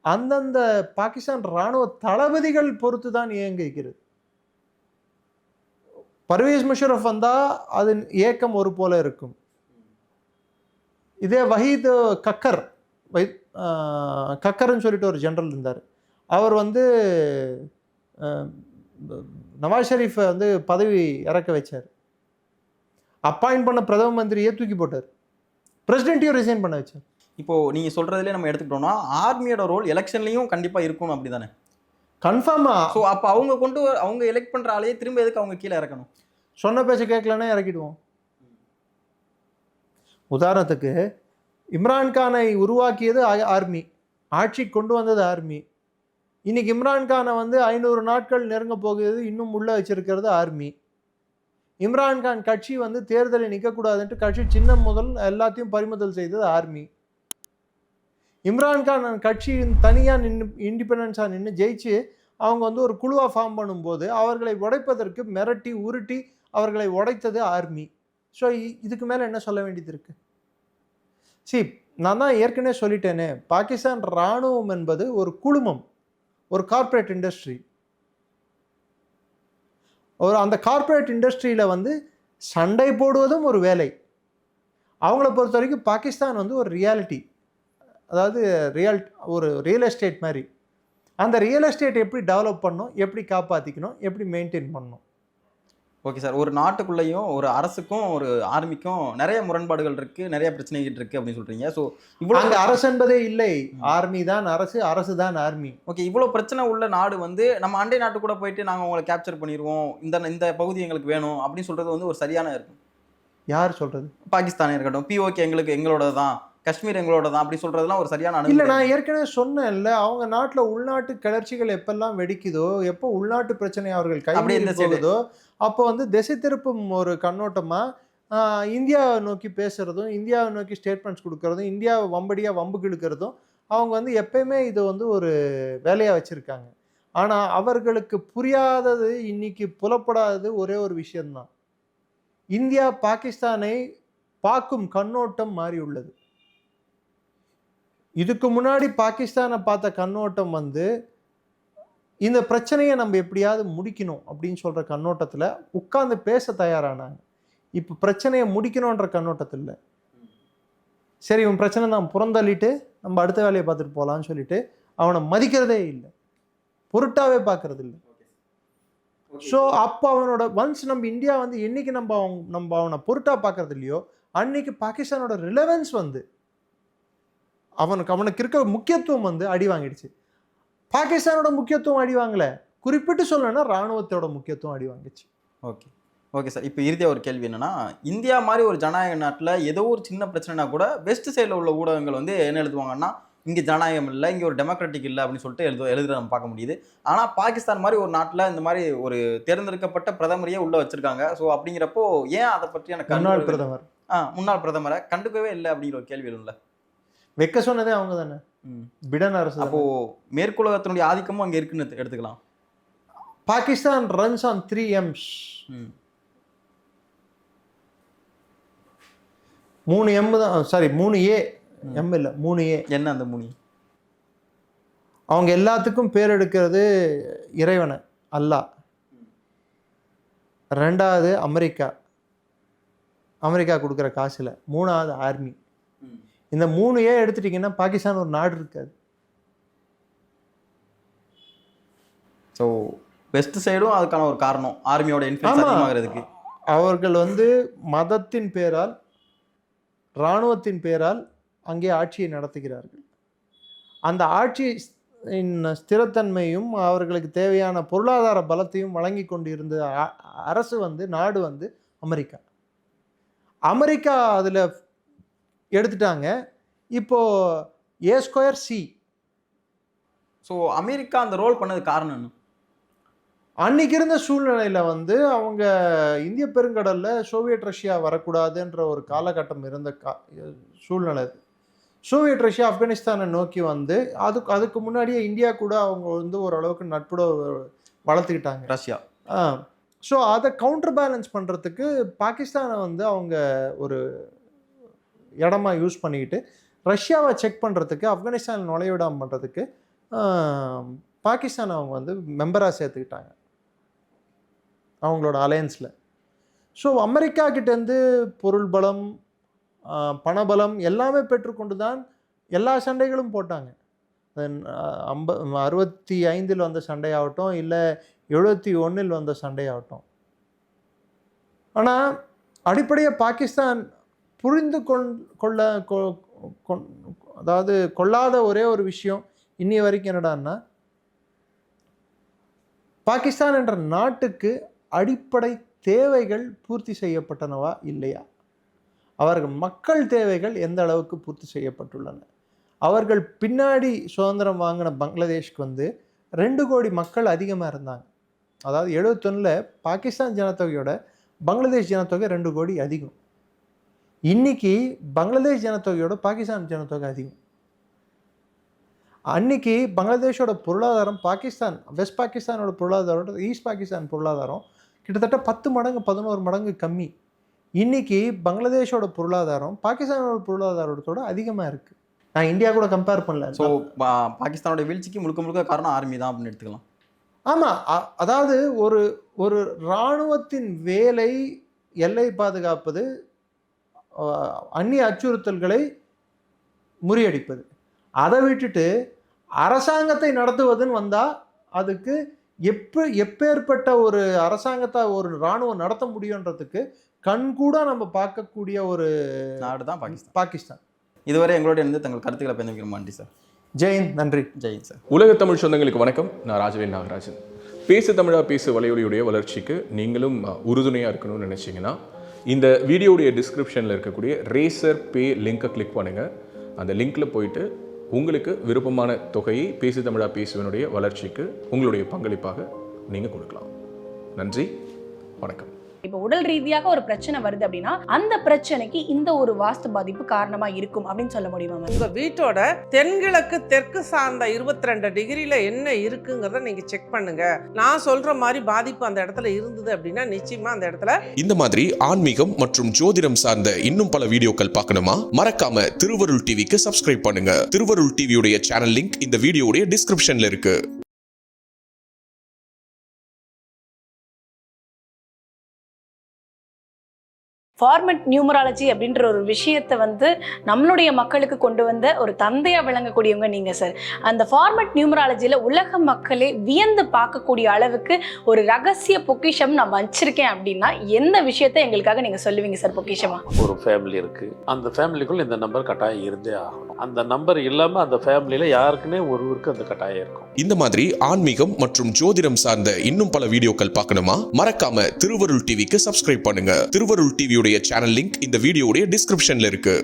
அந்தந்த பாகிஸ்தான் இராணுவ தளபதிகள் பொறுத்து தான் இயங்குகிறது. பர்வேஸ் முஷரஃப் வந்தால் அது இயக்கம் ஒரு போல இருக்கும். இதே வஹீத் கக்கர்ன்னு சொல்லிட்டு ஒரு ஜெனரல் இருந்தார். அவர் வந்து நவாஸ் ஷெரீஃபை வந்து பதவி இறக்க வச்சார். அப்பாயிண்ட் பண்ண பிரதம மந்திரியே தூக்கி போட்டார். பிரசிடென்ட்டையும் ரிசைன் பண்ண வச்சார். இப்போது நீங்கள் சொல்கிறதுலே நம்ம எடுத்துக்கிட்டோம்னா, ஆர்மியோட ரோல் எலெக்ஷன்லேயும் கண்டிப்பாக இருக்கணும், அப்படி தானே? கன்ஃபார்மா ஸோ அப்போ அவங்க எலெக்ட் பண்ற ஆளையே திரும்ப எதுக்கு அவங்க கீழே இறக்கணும்? சொன்ன பேச்சை கேட்கலன்னா இறக்கிடுவோம். உதாரணத்துக்கு இம்ரான்கானை உருவாக்கியது ஆர்மி, ஆட்சி கொண்டு வந்தது ஆர்மி. இன்னைக்கு இம்ரான்கானை வந்து 500 நாட்கள் நெருங்க போகிறது, இன்னும் உள்ள வச்சிருக்கிறது ஆர்மி. இம்ரான்கான் கட்சி வந்து தேர்தலில் நிற்கக்கூடாதுன்ட்டு கட்சி சின்னம் முதல் எல்லாத்தையும் பறிமுதல் செய்தது ஆர்மி. இம்ரான்கான் கட்சியின் தனியாக நின்று இண்டிபெண்டன்ஸாக நின்று ஜெயிச்சு அவங்க வந்து ஒரு குழுவாக ஃபார்ம் பண்ணும்போது அவர்களை உடைப்பதற்கு மிரட்டி உருட்டி அவர்களை உடைத்தது ஆர்மி. ஸோ இதுக்கு மேலே என்ன சொல்ல வேண்டியது இருக்குது? நான் தான் ஏற்கனவே சொல்லிட்டேனே, பாகிஸ்தான் இராணுவம் என்பது ஒரு குழுமம், ஒரு கார்ப்பரேட் இண்டஸ்ட்ரி. அந்த கார்ப்பரேட் இண்டஸ்ட்ரியில் வந்து சண்டை போடுவதும் ஒரு வேலை. அவங்கள பொறுத்த வரைக்கும் பாகிஸ்தான் வந்து ஒரு ரியாலிட்டி, அதாவது ஒரு ரியல் எஸ்டேட் மாதிரி. அந்த ரியல் எஸ்டேட் எப்படி டெவலப் பண்ணணும், எப்படி காப்பாற்றிக்கணும், எப்படி மெயின்டைன் பண்ணணும். Okay sir. ஒரு நாட்டுக்குள்ளேயும் ஒரு அரசுக்கும் ஒரு ஆர்மிக்கும் நிறைய முரண்பாடுகள் இருக்குது, நிறைய பிரச்சனைகள் இருக்குது அப்படின்னு சொல்கிறீங்க. ஸோ இவ்வளோ அங்கே அரசு என்பதே இல்லை, ஆர்மி தான் அரசு, அரசு தான் ஆர்மி. ஓகே, இவ்வளோ பிரச்சனை உள்ள நாடு வந்து நம்ம அண்டை நாட்டு கூட போயிட்டு நாங்கள் உங்களை கேப்சர் பண்ணிடுவோம், இந்த பகுதி எங்களுக்கு வேணும் அப்படின்னு சொல்கிறது வந்து ஒரு சரியான இருக்கும். யார் சொல்கிறது? பாகிஸ்தானே இருக்கட்டும், பிஓகே எங்களோட தான், காஷ்மீர் எங்களோட தான் அப்படி சொல்கிறதுலாம் ஒரு சரியான அணுகு இல்லை. நான் ஏற்கனவே சொன்னேன்ல, அவங்க நாட்டில் உள்நாட்டு கிளர்ச்சிகள் எப்பெல்லாம் வெடிக்குதோ, எப்போ உள்நாட்டு பிரச்சனை அவர்கள் கையில் போகுதோ, அப்போ வந்து திசை திருப்பும் ஒரு கண்ணோட்டமாக இந்தியாவை நோக்கி பேசுகிறதும், இந்தியாவை நோக்கி ஸ்டேட்மெண்ட்ஸ் கொடுக்கறதும், இந்தியாவை வம்படியாக வம்புக்கு இழுக்கிறதும் அவங்க வந்து எப்பயுமே இது வந்து ஒரு வேலையாக வச்சுருக்காங்க. ஆனால் அவர்களுக்கு புரியாதது, இன்னைக்கு புலப்படாதது ஒரே ஒரு விஷயம்தான். இந்தியா பாகிஸ்தானை பார்க்கும் கண்ணோட்டம் மாறி உள்ளது. இதுக்கு முன்னாடி பாகிஸ்தானை பார்த்த கண்ணோட்டம் வந்து இந்த பிரச்சனையை நம்ம எப்படியாவது முடிக்கணும் அப்படின்னு சொல்கிற கண்ணோட்டத்தில் உட்கார்ந்து பேச தயாரானாங்க. இப்போ பிரச்சனையை முடிக்கணுன்ற கண்ணோட்டத்தில், சரி இவன் பிரச்சனை தான் புறந்தள்ளிட்டு நம்ம அடுத்த வேலையை பார்த்துட்டு போகலான்னு சொல்லிட்டு அவனை மதிக்கிறதே இல்லை, பொருட்டாவே பார்க்கறது இல்லை. ஸோ அப்போ அவனோட ஒன்ஸ் நம்ம இந்தியா வந்து என்னைக்கு நம்ம அவனை பொருட்டா பார்க்கறது இல்லையோ அன்னைக்கு பாகிஸ்தானோட ரிலவன்ஸ் வந்து அவனுக்கு இருக்க முக்கியத்துவம் வந்து அடி வாங்கிடுச்சு. பாகிஸ்தானோட முக்கியத்துவம் அடி வாங்கலை, குறிப்பிட்டு சொல்லணும்னா இராணுவத்தோட முக்கியத்துவம் அடி வாங்கிச்சு. Okay sir. இப்போ இறுதியாக ஒரு கேள்வி என்னன்னா, இந்தியா மாதிரி ஒரு ஜனநாயக நாட்டில் ஏதோ ஒரு சின்ன பிரச்சனைனா கூட வெஸ்ட் சைடில் உள்ள ஊடகங்கள் வந்து என்ன எழுதுவாங்கன்னா, இங்கே ஜனநாயகம் இல்லை, இங்கே ஒரு டெமோக்ராட்டிக் இல்லை அப்படின்னு சொல்லிட்டு எழுதுற நம்ம பார்க்க முடியுது. ஆனால் பாகிஸ்தான் மாதிரி ஒரு நாட்டில் இந்த மாதிரி ஒரு தேர்ந்தெடுக்கப்பட்ட பிரதமரையே உள்ள வச்சிருக்காங்க. ஸோ அப்படிங்கிறப்போ ஏன் அதை பற்றியான முன்னாள் பிரதமரை கண்டுக்கவே இல்லை அப்படிங்கிற ஒரு கேள்வி இல்லை? வைக்க சொன்னதே அவங்க தானே, பிடன் அரசு. அப்போ மேற்குலகத்தினுடைய ஆதிக்கமும் அங்கே இருக்குன்னு எடுத்துக்கலாம். Pakistan runs on 3 M's. 3 M தான், சாரி 3A, M இல்லை 3A. என்ன அந்த 3? அவங்க எல்லாத்துக்கும் பேர் எடுக்கிறது இறைவனை, அல்லாஹ். ரெண்டாவது அமெரிக்கா கொடுக்குற காசுல. மூணாவது ஆர்மி. இந்த 3A எடுத்துட்டீங்கன்னா பாகிஸ்தான் ஒரு நாடு இருக்காது. ஸோ வெஸ்ட் சைடும் அதுக்கான ஒரு காரணம், ஆர்மியோட இன்ஃப்ளூயன்ஸ் அதிகமாகிறதுக்கு. அவர்கள் வந்து மதத்தின் பேரால், இராணுவத்தின் பேரால் அங்கே ஆட்சியை நடத்துகிறார்கள். அந்த ஆட்சி ஸ்திரத்தன்மையும் அவர்களுக்கு தேவையான பொருளாதார பலத்தையும் வழங்கி கொண்டு இருந்த அரசு வந்து, நாடு வந்து அமெரிக்கா அதில் எடுத்துட்டாங்க. இப்போ A²C. ஸோ அமெரிக்கா அந்த ரோல் பண்ணது காரணம் என்ன? அன்னைக்கு இருந்த சூழ்நிலையில் வந்து அவங்க இந்திய பெருங்கடலில் சோவியத் ரஷ்யா வரக்கூடாதுன்ற ஒரு காலகட்டம் இருந்த சூழ்நிலை. சோவியத் ரஷ்யா ஆப்கானிஸ்தானை நோக்கி வந்து அதுக்கு முன்னாடியே இந்தியா கூட அவங்க வந்து ஓரளவுக்கு நட்புட வளர்த்துக்கிட்டாங்க ரஷ்யா. ஸோ அதை கவுண்டர் பேலன்ஸ் பண்ணுறதுக்கு பாகிஸ்தானை வந்து அவங்க ஒரு இடமா யூஸ் பண்ணிக்கிட்டு ரஷ்யாவை செக் பண்ணுறதுக்கு, ஆப்கானிஸ்தான் நுழைவிடாமல் பண்ணுறதுக்கு பாகிஸ்தான் அவங்க வந்து மெம்பராக சேர்த்துக்கிட்டாங்க அவங்களோட அலையன்ஸில். ஸோ அமெரிக்கா கிட்டேருந்து பொருள் பலம், பணபலம் எல்லாமே பெற்றுக்கொண்டு தான் எல்லா சண்டைகளும் போட்டாங்க. 65 வந்த சண்டையாகட்டும், இல்லை 71 வந்த சண்டையாகட்டும். ஆனால் அடிப்படையாக பாகிஸ்தான் புரிந்து கொள்ளாத ஒரே ஒரு விஷயம் இன்னி வரைக்கும் என்னடான்னா, பாகிஸ்தான் என்ற நாட்டுக்கு அடிப்படை தேவைகள் பூர்த்தி செய்யப்பட்டனவா இல்லையா? அவர்கள் மக்கள் தேவைகள் எந்த அளவுக்கு பூர்த்தி செய்யப்பட்டுள்ளன? அவர்கள் பின்னாடி சுதந்திரம் வாங்கின பங்களாதேஷ்க்கு வந்து 2 கோடி மக்கள் அதிகமாக இருந்தாங்க. அதாவது 71 பாகிஸ்தான் ஜனத்தொகையோட பங்களாதேஷ் ஜனத்தொகை 2 கோடி அதிகம். இன்னைக்கு பங்களாதேஷ் ஜனத்தொகையோட பாகிஸ்தான் ஜனத்தொகை அதிகம். அன்னைக்கு பங்களாதேஷோட பொருளாதாரம் பாகிஸ்தான் வெஸ்ட் பாகிஸ்தானோட பொருளாதாரம் ஈஸ்ட் பாகிஸ்தான் பொருளாதாரம் கிட்டத்தட்ட 10 மடங்கு 11 மடங்கு கம்மி. இன்னைக்கு பங்களாதேஷோட பொருளாதாரம் பாகிஸ்தானோட பொருளாதாரத்தோட அதிகமாக இருக்குது. நான் இந்தியா கூட கம்பேர் பண்ணல. ஸோ பாகிஸ்தானோட வீழ்ச்சிக்கு முழுக்க காரணம் ஆர்மி தான் அப்படின்னு எடுத்துக்கலாம். ஆமாம், அதாவது ஒரு இராணுவத்தின் வேலை எல்லை பாதுகாப்பது, அந்நிய அச்சுறுத்தல்களை முறியடிப்பது. அதை விட்டுட்டு அரசாங்கத்தை நடத்துவதுன்னு வந்தால் அதுக்கு எப்பேற்பட்ட ஒரு அரசாங்கத்தை ஒரு இராணுவம் நடத்த முடியுன்றதுக்கு கண்கூட நம்ம பார்க்கக்கூடிய ஒரு நாடு தான் பாகிஸ்தான். இதுவரை எங்களோட இருந்து தங்கள் கருத்துக்களை பயந்துக்கிறோம். நன்றி சார். ஜெயின். நன்றி. ஜெயின் சார். உலக தமிழ் சொந்தங்களுக்கு வணக்கம். நான் ராஜவேல் நாகராஜன். பேசு தமிழா பேசு வலையொலியுடைய வளர்ச்சிக்கு நீங்களும் உறுதுணையாக இருக்கணும்னு நினச்சிங்கன்னா இந்த வீடியோடைய டிஸ்கிரிப்ஷனில் இருக்கக்கூடிய ரேசர் பே லிங்கை கிளிக் பண்ணுங்கள். அந்த லிங்க்கில் போயிட்டு உங்களுக்கு விருப்பமான தொகையை பேசு தமிழா பேசுவனுடைய வளர்ச்சிக்கு உங்களுடைய பங்களிப்பாக நீங்கள் கொடுக்கலாம். நன்றி, வணக்கம். இப்போ உடல் ரீதியாக ஒரு பிரச்சனை வருது அப்படின்னா அந்த பிரச்சனைக்கு இந்த ஒரு வாஸ்து பாதிப்பு காரணமா இருக்கும் அப்படின்னு சொல்ல முடியுமா? உங்க வீட்டோட தென்கிழக்கு தெற்கு சார்ந்த 22 டிகிரில என்ன இருக்குங்கிறத நீங்க செக் பண்ணுங்க. நான் சொல்ற மாதிரி பாதிப்பு அந்த இடத்துல இருந்தது அப்படின்னா நிச்சயமா அந்த இடத்துல. இந்த மாதிரி ஆன்மீகம் மற்றும் ஜோதிடம் சார்ந்த இன்னும் பல வீடியோக்கள் பார்க்கணுமா? மறக்காம திருவருள் டிவிக்கு சப்ஸ்கிரைப் பண்ணுங்க. திருவருள் டிவியுடைய சேனல் லிங்க் இந்த வீடியோடைய டிஸ்கிரிப்ஷன்ல இருக்கு. ஃபார்மெட் நியூமராலஜி அப்படின்ற ஒரு விஷயத்தை வந்து நம்மளுடைய மக்களுக்கு கொண்டு வந்த ஒரு தந்தையா விளங்கக்கூடியவங்க நீங்க சார். அந்த ஃபார்மெட் நியூமராலஜியில உலக மக்களே வியந்து பார்க்கக்கூடிய அளவுக்கு ஒரு ரகசிய பொக்கிஷம் நான் வச்சிருக்கேன் அப்படின்னா எந்த விஷயத்தை எங்களுக்காக நீங்க சொல்லுவீங்க சார் பொக்கிஷமா? ஒரு ஃபேமிலி இருக்கு, அந்த ஃபேமிலிக்குள்ள இந்த நம்பர் கட்டாயம் இருந்தே ஆகணும். அந்த நம்பர் இல்லாம அந்த ஃபேமிலியில யாருக்குன்னே ஒருவருக்கு அந்த கட்டாயம் இருக்கும். இந்த மாதிரி ஆன்மீகம் மற்றும் ஜோதிடம் சார்ந்த இன்னும் பல வீடியோக்கள் பார்க்கணுமா? மறக்காம திருவருள் டிவிக்கு சப்ஸ்கிரைப் பண்ணுங்க. திருவருள் டிவியுடைய சேனல் லிங்க் இந்த வீடியோடைய டிஸ்கிரிப்ஷன்ல இருக்கு.